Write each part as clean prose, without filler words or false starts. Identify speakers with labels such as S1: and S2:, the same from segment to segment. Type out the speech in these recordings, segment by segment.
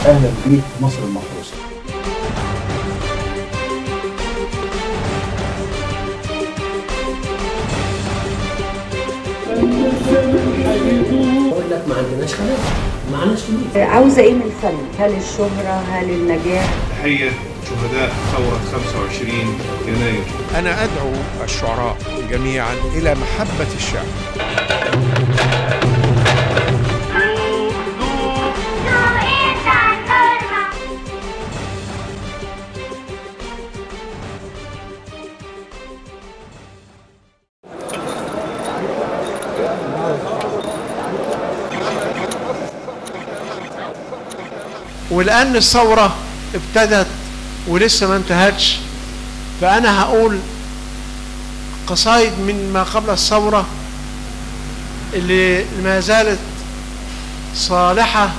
S1: اهلا بيك في مصر المحروسه.
S2: بقول لك ما عندناش خلاص، ما عندناش فلوس.
S3: عاوزه ايه من الفن؟ هل الشهره؟ هل النجاح؟
S4: تحيه شهداء ثوره 25 يناير.
S5: أنا أدعو الشعراء جميعا إلى محبة الشعر. ولأن الثورة ابتدت ولسه ما انتهتش، فأنا هقول قصائد من ما قبل الثورة اللي ما زالت صالحة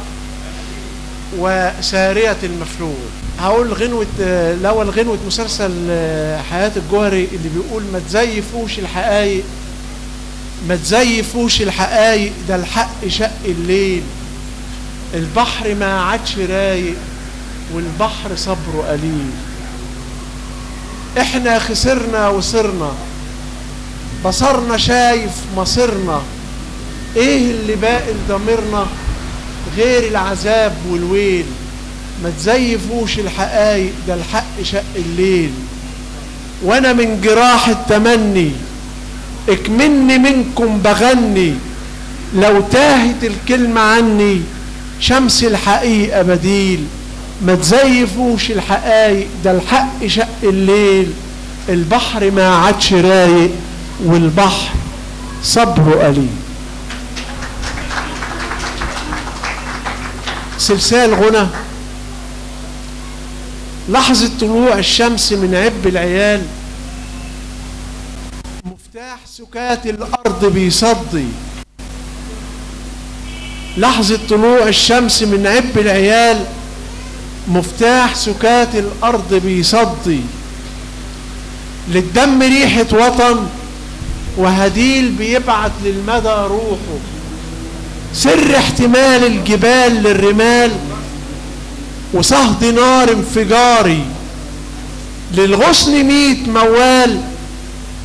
S5: وسارية المفلول. هقول غنوة الأول، غنوة مسلسل حياة الجوهري اللي بيقول: ما تزيفوش الحقايق، ما تزيفوش الحقايق، ده الحق شق الليل، البحر ما عادش رايق والبحر صبره قليل. احنا خسرنا وصرنا، بصرنا شايف مصيرنا، ايه اللي باقي لضميرنا غير العذاب والويل. ما تزيفوش الحقايق، ده الحق شق الليل. وانا من جراح التمني اكمني منكم بغني، لو تاهت الكلمة عني شمس الحقيقة بديل. ما تزيفوش الحقايق، ده الحق شق الليل، البحر ما عادش رايق والبحر صبره قليل. سلسال غنى: لحظة طلوع الشمس من عب العيال، مفتاح سكات الأرض بيصدي. لحظة طلوع الشمس من عب العيال، مفتاح سكات الأرض بيصدي. للدم ريحة وطن وهديل بيبعت للمدى روحه، سر احتمال الجبال للرمال وصهد نار انفجاري. للغصن 100 موال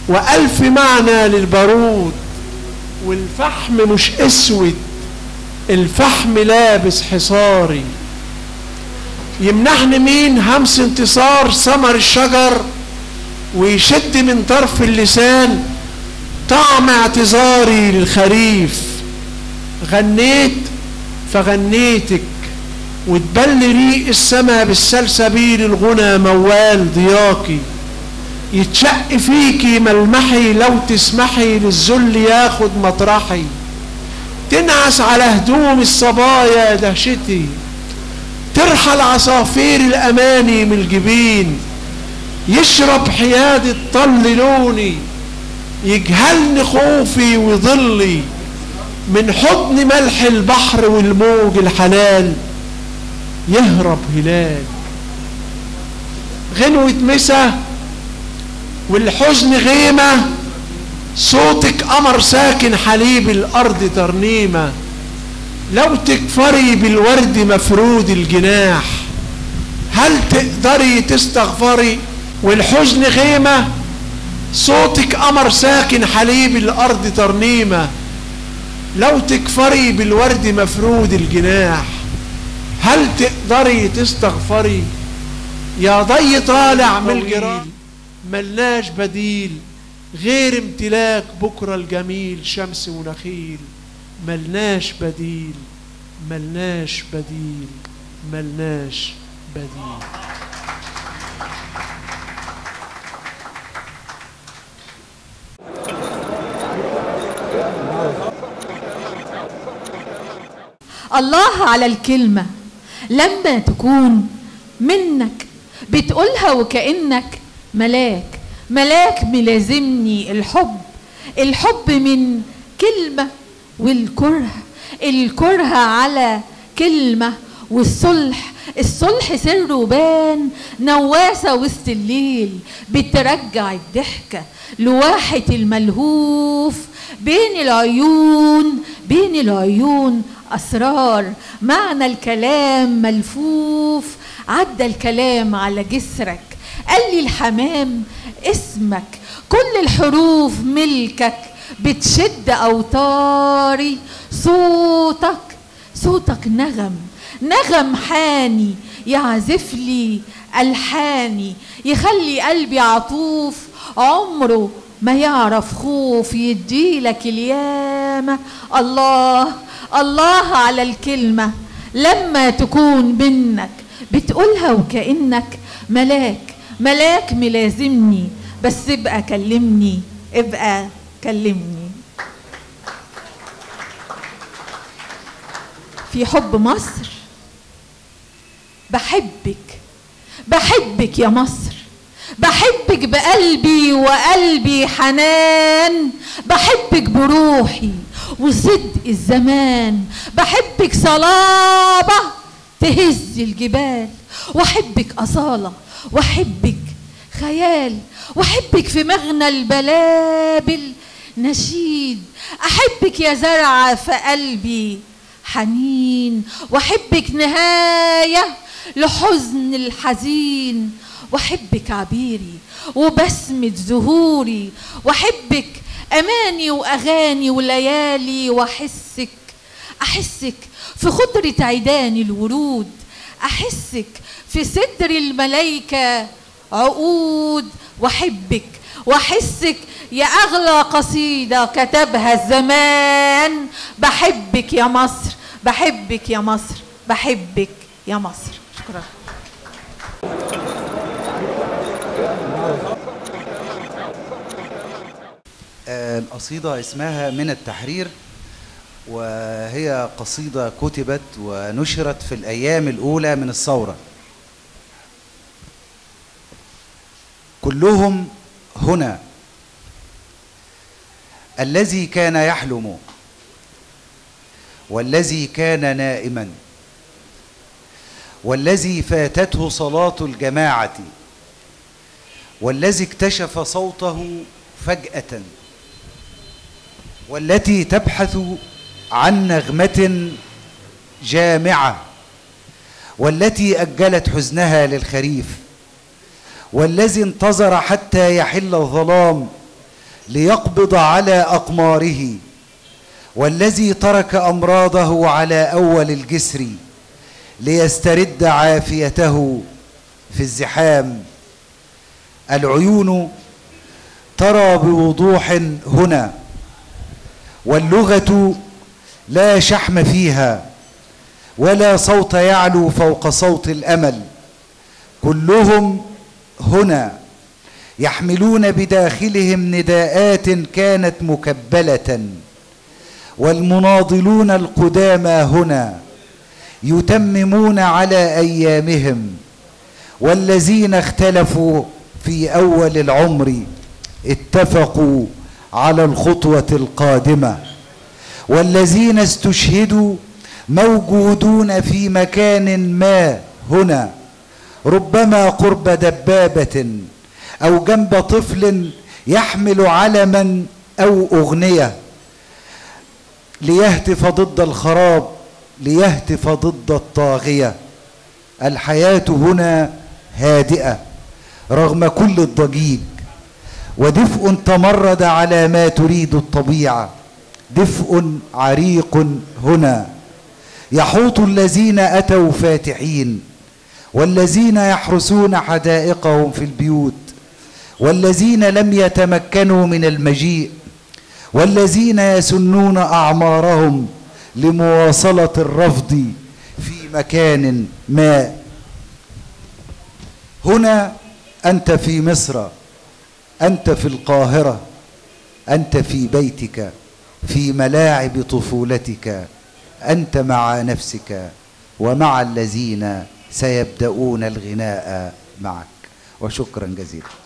S5: و1000 معنى للبارود، والفحم مش اسود، الفحم لابس حصاري. يمنحني مين همس انتصار ثمر الشجر، ويشد من طرف اللسان طعم اعتذاري للخريف. غنيت فغنيتك وتبل ريق السما بالسلسبيل، الغنى موال ضياكي. يتشق فيكي ملمحي لو تسمحي للذل ياخد مطرحي. تنعس على هدوم الصبايا دهشتي، ترحل عصافير الأماني من الجبين. يشرب حياد الطل لوني، يجهلني خوفي وظلي، من حضن ملح البحر والموج الحلال يهرب هلال. غنوة مسا والحزن غيمة، صوتك قمر ساكن حليب الأرض ترنيمة. لو تكفري بالورد مفرود الجناح، هل تقدري تستغفري؟ والحزن غيمة، صوتك قمر ساكن حليب الأرض ترنيمة. لو تكفري بالورد مفرود الجناح، هل تقدري تستغفري؟ يا ضي طالع من الجراح، ملناش بديل غير امتلاك بكرة الجميل، شمس ونخيل. ملناش بديل، ملناش بديل، ملناش بديل.
S6: الله على الكلمة لما تكون منك بتقولها وكأنك ملاك، ملاك ملازمني الحب، الحب من كلمة، والكره، الكره على كلمة، والصلح، الصلح سره بان، نواسة وسط الليل بترجع الضحكة لواحة الملهوف بين العيون أسرار، معنى الكلام ملفوف، عدى الكلام على جسرك. قال لي الحمام اسمك، كل الحروف ملكك، بتشد أوتاري. صوتك نغم حاني، يعزف لي ألحاني، يخلي قلبي عطوف، عمره ما يعرف خوف، يديلك اليامة. الله على الكلمة لما تكون منك، بتقولها وكأنك ملاك ملازمني، بس ابقى كلمني. في حب مصر، بحبك يا مصر، بحبك بقلبي وقلبي حنان، بحبك بروحي وصدق الزمان، بحبك صلابة تهز الجبال، وأحبك أصالة، وأحبك خيال، وأحبك في مغنى البلابل نشيد، أحبك يا زرعة في قلبي حنين، وأحبك نهاية لحزن الحزين، وأحبك عبيري وبسمة زهوري، وأحبك أماني وأغاني وليالي، وأحسك في خضرة عيدان الورود، أحسك في صدر الملايكة عقود، وأحسك يا أغلى قصيدة كتبها الزمان. بحبك يا مصر، بحبك يا مصر، بحبك يا مصر. شكرا.
S7: القصيدة اسمها من التحرير، وهي قصيدة كتبت ونشرت في الأيام الأولى من الثورة. كلهم هنا، الذي كان يحلم، والذي كان نائما، والذي فاتته صلاة الجماعة، والذي اكتشف صوته فجأة، والتي تبحث عن نغمة جامعة، والتي أجلت حزنها للخريف، والذي انتظر حتى يحل الظلام ليقبض على أقماره، والذي ترك أمراضه على أول الجسر ليسترد عافيته في الزحام. العيون ترى بوضوح هنا، واللغة لا شحم فيها، ولا صوت يعلو فوق صوت الأمل. كلهم هنا يحملون بداخلهم نداءات كانت مكبلة، والمناضلون القدامى هنا يتممون على أيامهم، والذين اختلفوا في أول العمر اتفقوا على الخطوة القادمة، والذين استشهدوا موجودون في مكان ما هنا، ربما قرب دبابة أو جنب طفل يحمل علما أو أغنية ليهتف ضد الخراب، ليهتف ضد الطاغية. الحياة هنا هادئة رغم كل الضجيج، ودفء تمرد على ما تريد الطبيعة، دفء عريق هنا يحوط الذين أتوا فاتحين، والذين يحرسون حدائقهم في البيوت، والذين لم يتمكنوا من المجيء، والذين يسنون أعمارهم لمواصلة الرفض في مكان ما. هنا أنت في مصر، أنت في القاهرة، أنت في بيتك، في ملاعب طفولتك، أنت مع نفسك ومع الذين سيبدأون الغناء معك. وشكرا جزيلا.